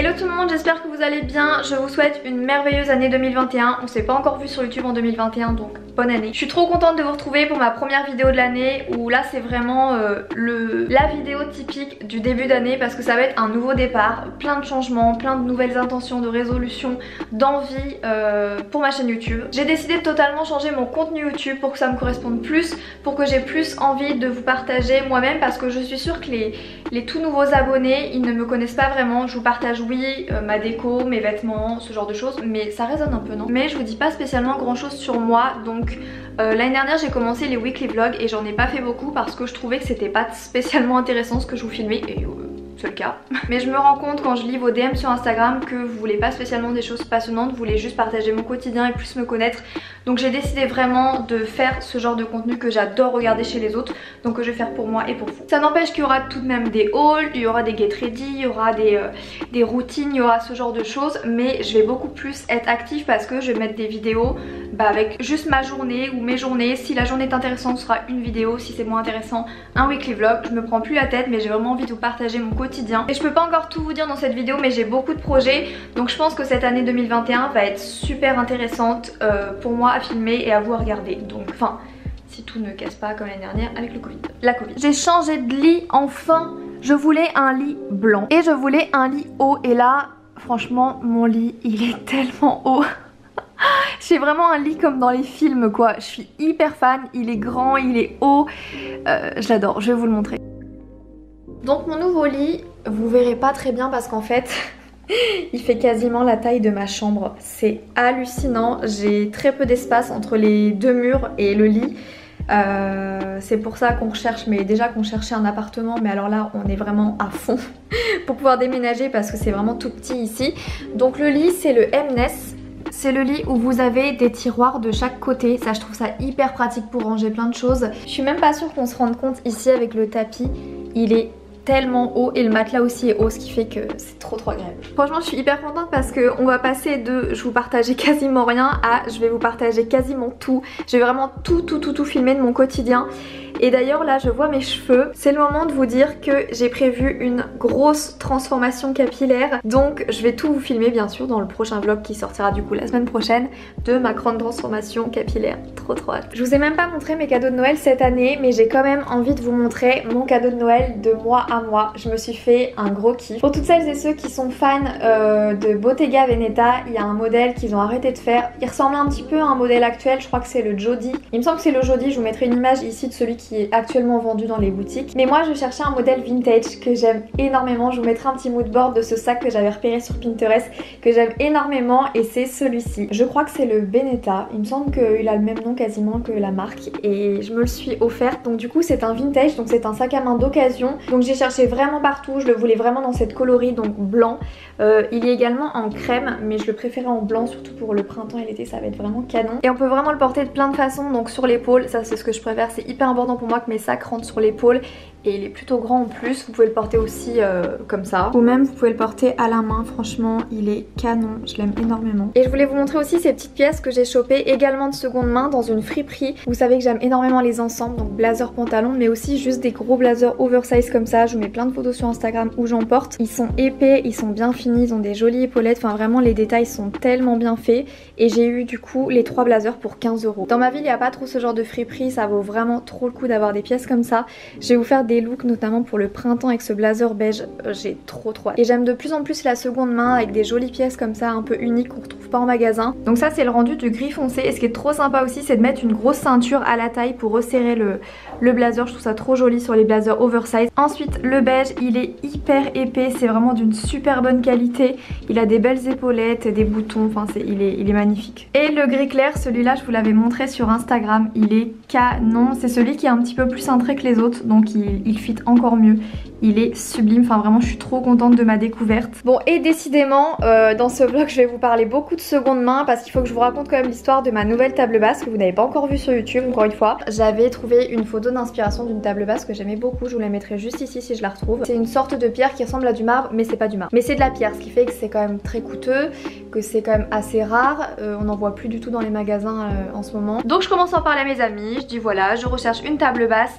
Hello tout le monde, j'espère que vous allez bien. Je vous souhaite une merveilleuse année 2021. On s'est pas encore vu sur YouTube en 2021, donc bonne année. Je suis trop contente de vous retrouver pour ma première vidéo de l'année, où là c'est vraiment la vidéo typique du début d'année, parce que ça va être un nouveau départ, plein de changements, plein de nouvelles intentions, de résolutions, d'envie pour ma chaîne YouTube. J'ai décidé de totalement changer mon contenu YouTube pour que ça me corresponde plus, pour que j'ai plus envie de vous partager moi-même, parce que je suis sûre que les tout nouveaux abonnés, ils ne me connaissent pas vraiment. Je vous partage oui ma déco, mes vêtements, ce genre de choses, mais ça résonne un peu, non? Mais je vous dis pas spécialement grand chose sur moi, donc l'année dernière j'ai commencé les weekly vlogs et j'en ai pas fait beaucoup parce que je trouvais que c'était pas spécialement intéressant ce que je vous filmais, et c'est le cas. Mais je me rends compte quand je lis vos DM sur Instagram que vous voulez pas spécialement des choses passionnantes, vous voulez juste partager mon quotidien et plus me connaître. Donc j'ai décidé vraiment de faire ce genre de contenu que j'adore regarder chez les autres, donc que je vais faire pour moi et pour vous. Ça n'empêche qu'il y aura tout de même des hauls, il y aura des get ready, il y aura des routines, il y aura ce genre de choses, mais je vais beaucoup plus être active parce que je vais mettre des vidéos avec juste ma journée ou mes journées. Si la journée est intéressante, ce sera une vidéo, si c'est moins intéressant, un weekly vlog. Je me prends plus la tête, mais j'ai vraiment envie de vous partager mon quotidien. Et je peux pas encore tout vous dire dans cette vidéo, mais j'ai beaucoup de projets, donc je pense que cette année 2021 va être super intéressante pour moi à filmer et à vous à regarder. Donc enfin, si tout ne casse pas comme l'année dernière avec le Covid. La Covid. J'ai changé de lit enfin. Je voulais un lit blanc et je voulais un lit haut, et là franchement mon lit il est tellement haut. J'ai vraiment un lit comme dans les films quoi. Je suis hyper fan, il est grand, il est haut, je l'adore, je vais vous le montrer. Donc mon nouveau lit, vous verrez pas très bien parce qu'en fait il fait quasiment la taille de ma chambre. C'est hallucinant, j'ai très peu d'espace entre les deux murs et le lit. C'est pour ça qu'on recherche, mais déjà qu'on cherchait un appartement, mais alors là on est vraiment à fond pour pouvoir déménager parce que c'est vraiment tout petit ici. Donc le lit c'est le Mness. C'est le lit où vous avez des tiroirs de chaque côté. Ça, je trouve ça hyper pratique pour ranger plein de choses. Je suis même pas sûre qu'on se rende compte ici avec le tapis. Il est tellement haut et le matelas aussi est haut, ce qui fait que c'est trop agréable. Franchement je suis hyper contente parce qu'on va passer de je vous partageais quasiment rien à je vais vous partager quasiment tout. Je vais vraiment tout filmer de mon quotidien. Et d'ailleurs là je vois mes cheveux, c'est le moment de vous dire que j'ai prévu une grosse transformation capillaire. Donc je vais tout vous filmer bien sûr dans le prochain vlog qui sortira du coup la semaine prochaine, de ma grande transformation capillaire. Trop hâte. Je vous ai même pas montré mes cadeaux de Noël cette année, mais j'ai quand même envie de vous montrer mon cadeau de Noël de moi à moi. Je me suis fait un gros kiff. Pour toutes celles et ceux qui sont fans de Bottega Veneta, il y a un modèle qu'ils ont arrêté de faire. Il ressemble un petit peu à un modèle actuel, je crois que c'est le Jody. Il me semble que c'est le Jody, je vous mettrai une image ici de celui qui est actuellement vendu dans les boutiques. Mais moi je cherchais un modèle vintage que j'aime énormément. Je vous mettrai un petit mood board de ce sac que j'avais repéré sur Pinterest, que j'aime énormément, et c'est celui-ci. Je crois que c'est le Benetta, il me semble qu'il a le même nom quasiment que la marque, et je me le suis offerte. Donc du coup c'est un vintage, donc c'est un sac à main d'occasion. Donc j'ai cherché vraiment partout, je le voulais vraiment dans cette coloris, donc blanc. Il est également en crème, mais je le préférais en blanc, surtout pour le printemps et l'été, ça va être vraiment canon. Et on peut vraiment le porter de plein de façons, donc sur l'épaule, ça c'est ce que je préfère, c'est hyper important pour moi que mes sacs rentrent sur l'épaule. Et il est plutôt grand en plus, vous pouvez le porter aussi comme ça, ou même vous pouvez le porter à la main. Franchement il est canon, je l'aime énormément. Et je voulais vous montrer aussi ces petites pièces que j'ai chopées également de seconde main dans une friperie. Vous savez que j'aime énormément les ensembles, donc blazer, pantalon, mais aussi juste des gros blazers oversize comme ça. Je vous mets plein de photos sur Instagram où j'en porte. Ils sont épais, ils sont bien finis, ils ont des jolies épaulettes, enfin vraiment les détails sont tellement bien faits. Et j'ai eu du coup les 3 blazers pour 15 €. Dans ma ville il n'y a pas trop ce genre de friperie, ça vaut vraiment trop le coup d'avoir des pièces comme ça. Je vais vous faire des looks notamment pour le printemps avec ce blazer beige, j'ai trop hâte. Et j'aime de plus en plus la seconde main avec des jolies pièces comme ça un peu uniques qu'on retrouve pas en magasin. Donc ça c'est le rendu du gris foncé, et ce qui est trop sympa aussi c'est de mettre une grosse ceinture à la taille pour resserrer le blazer. Je trouve ça trop joli sur les blazers oversize. Ensuite le beige il est hyper épais, c'est vraiment d'une super bonne qualité. Il a des belles épaulettes, des boutons, enfin il est magnifique. Et le gris clair, celui-là je vous l'avais montré sur Instagram, il est canon. C'est celui qui est un petit peu plus cintré que les autres, donc il fit encore mieux. Il est sublime, enfin vraiment je suis trop contente de ma découverte. Bon, et décidément dans ce vlog je vais vous parler beaucoup de seconde main, parce qu'il faut que je vous raconte quand même l'histoire de ma nouvelle table basse que vous n'avez pas encore vue sur YouTube. Encore une fois j'avais trouvé une photo d'inspiration d'une table basse que j'aimais beaucoup, je vous la mettrai juste ici si je la retrouve. C'est une sorte de pierre qui ressemble à du marbre, mais c'est pas du marbre, mais c'est de la pierre, ce qui fait que c'est quand même très coûteux, que c'est quand même assez rare. On n'en voit plus du tout dans les magasins en ce moment. Donc je commence à en parler à mes amis, je dis voilà je recherche une table basse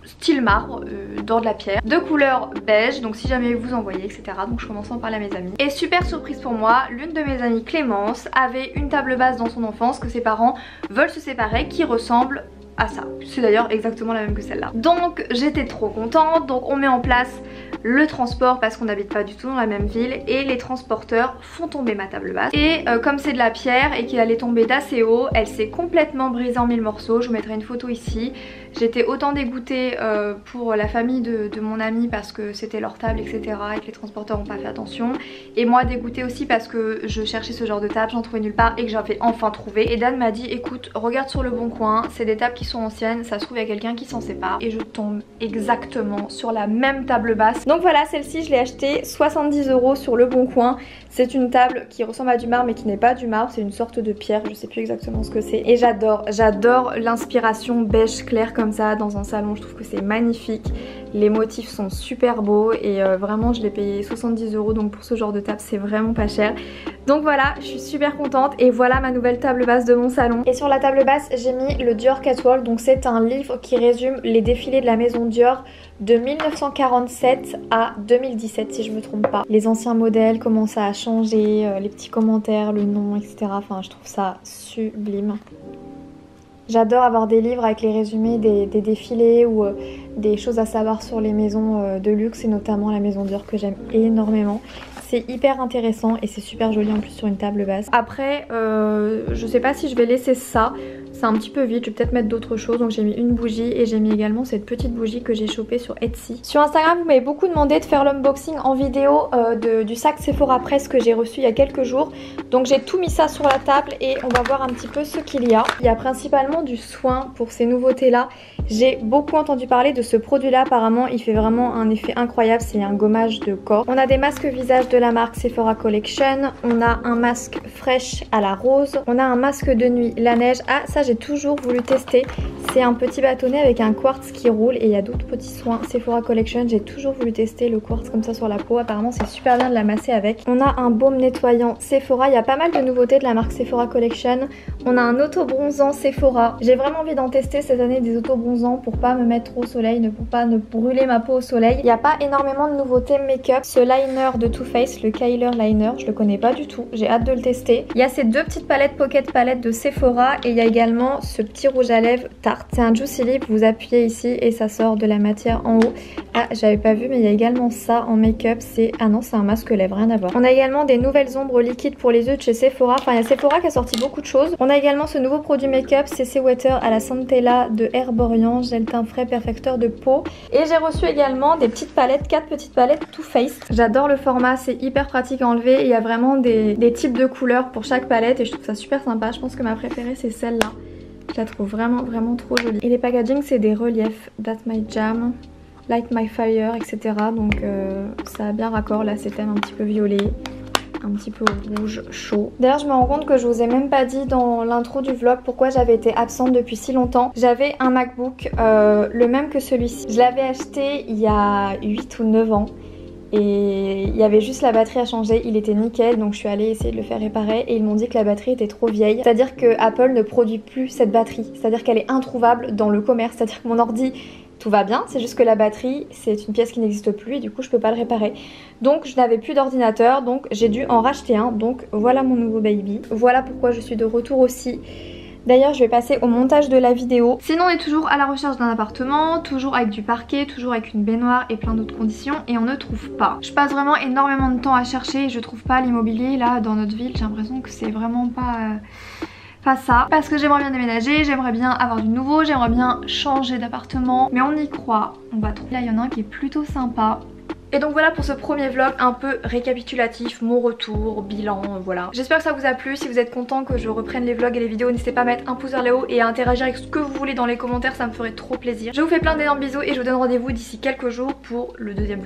style marbre, dans de la pierre, de couleur beige, donc si jamais vous en voyez, etc. Donc je commence à en parler à mes amis. Et super surprise pour moi, l'une de mes amies, Clémence, avait une table basse dans son enfance que ses parents veulent se séparer, qui ressemble à ça. C'est d'ailleurs exactement la même que celle-là. Donc j'étais trop contente, donc on met en place le transport parce qu'on n'habite pas du tout dans la même ville et les transporteurs font tomber ma table basse. Et comme c'est de la pierre et qu'il allait tomber d'assez haut, elle s'est complètement brisée en 1000 morceaux. Je vous mettrai une photo ici. J'étais autant dégoûtée pour la famille de mon ami parce que c'était leur table, etc. et que les transporteurs n'ont pas fait attention. Et moi dégoûtée aussi parce que je cherchais ce genre de table, j'en trouvais nulle part et que j'avais enfin trouvé. Et Dan m'a dit écoute, regarde sur le bon coin, c'est des tables qui sont anciennes, ça se trouve il y a quelqu'un qui s'en sépare. Et je tombe exactement sur la même table basse. Donc voilà, celle-ci je l'ai achetée 70 € sur le bon coin. C'est une table qui ressemble à du marbre mais qui n'est pas du marbre, c'est une sorte de pierre, je sais plus exactement ce que c'est. Et j'adore l'inspiration beige clair comme ça dans un salon, je trouve que c'est magnifique. Les motifs sont super beaux et vraiment je l'ai payé 70 € donc pour ce genre de table c'est vraiment pas cher. Donc voilà, je suis super contente et voilà ma nouvelle table basse de mon salon. Et sur la table basse j'ai mis le Dior Catwalk, donc c'est un livre qui résume les défilés de la maison Dior de 1947 à 2017 si je me trompe pas. Les anciens modèles, comment ça a changé, les petits commentaires, le nom, etc. Enfin je trouve ça sublime. J'adore avoir des livres avec les résumés des défilés ou des choses à savoir sur les maisons de luxe et notamment la maison Dior que j'aime énormément. C'est hyper intéressant et c'est super joli en plus sur une table basse. Après, je sais pas si je vais laisser ça. C'est un petit peu vide, je vais peut-être mettre d'autres choses. Donc j'ai mis une bougie et j'ai mis également cette petite bougie que j'ai chopée sur Etsy. Sur Instagram, vous m'avez beaucoup demandé de faire l'unboxing en vidéo du sac Sephora Press que j'ai reçu il y a quelques jours. Donc j'ai tout mis ça sur la table et on va voir un petit peu ce qu'il y a. Il y a principalement du soin pour ces nouveautés là. J'ai beaucoup entendu parler de ce produit là, apparemment il fait vraiment un effet incroyable, c'est un gommage de corps. On a des masques visage de la marque Sephora Collection, on a un masque fraîche à la rose, on a un masque de nuit la neige. Ah ça j'ai toujours voulu tester, c'est un petit bâtonnet avec un quartz qui roule et il y a d'autres petits soins Sephora Collection, j'ai toujours voulu tester le quartz comme ça sur la peau, apparemment c'est super bien de la masser avec. On a un baume nettoyant Sephora, il y a pas mal de nouveautés de la marque Sephora Collection. On a un auto-bronzant Sephora, j'ai vraiment envie d'en tester cette année des auto-bronzants pour pas me mettre trop au soleil, pour pas ne brûler ma peau au soleil. Il n'y a pas énormément de nouveautés make-up. Ce liner de Too Faced, le Kyler Liner, je le connais pas du tout, j'ai hâte de le tester. Il y a ces deux petites palettes Pocket Palette de Sephora et il y a également ce petit rouge à lèvres Tarte. C'est un Juicy Lip, vous appuyez ici et ça sort de la matière en haut. Ah j'avais pas vu mais il y a également ça en make-up, c'est... Ah non c'est un masque lèvres, rien à voir. On a également des nouvelles ombres liquides pour les yeux de chez Sephora. Enfin il y a Sephora qui a sorti beaucoup de choses. On a également ce nouveau produit make-up CC Water à la Centella de Herborian, gel teint frais perfecteur de peau. Et j'ai reçu également des petites palettes, 4 petites palettes Too Faced. J'adore le format, c'est hyper pratique à enlever et il y a vraiment des types de couleurs pour chaque palette et je trouve ça super sympa. Je pense que ma préférée c'est celle-là. Je la trouve vraiment trop jolie. Et les packaging c'est des reliefs, That's My Jam, Light My Fire, etc. Donc ça a bien raccord, là c'est un petit peu violet, un petit peu rouge chaud. D'ailleurs je me rends compte que je vous ai même pas dit dans l'intro du vlog pourquoi j'avais été absente depuis si longtemps. J'avais un MacBook le même que celui-ci. Je l'avais acheté il y a 8 ou 9 ans. Et il y avait juste la batterie à changer, il était nickel donc je suis allée essayer de le faire réparer et ils m'ont dit que la batterie était trop vieille. C'est à dire que Apple ne produit plus cette batterie, c'est à dire qu'elle est introuvable dans le commerce, c'est à dire que mon ordi tout va bien, c'est juste que la batterie c'est une pièce qui n'existe plus et du coup je peux pas le réparer. Donc je n'avais plus d'ordinateur donc j'ai dû en racheter un, donc voilà mon nouveau baby. Voilà pourquoi je suis de retour aussi. D'ailleurs je vais passer au montage de la vidéo. Sinon on est toujours à la recherche d'un appartement, toujours avec du parquet, toujours avec une baignoire et plein d'autres conditions et on ne trouve pas. Je passe vraiment énormément de temps à chercher et je trouve pas l'immobilier là dans notre ville, j'ai l'impression que c'est vraiment pas ça. Parce que j'aimerais bien déménager, j'aimerais bien avoir du nouveau, j'aimerais bien changer d'appartement. Mais on y croit, on va trouver. Là il y en a un qui est plutôt sympa. Et donc voilà pour ce premier vlog un peu récapitulatif, mon retour, bilan, voilà. J'espère que ça vous a plu, si vous êtes content que je reprenne les vlogs et les vidéos, n'hésitez pas à mettre un pouce vers le haut et à interagir avec ce que vous voulez dans les commentaires, ça me ferait trop plaisir. Je vous fais plein d'énormes bisous et je vous donne rendez-vous d'ici quelques jours pour le deuxième vlog.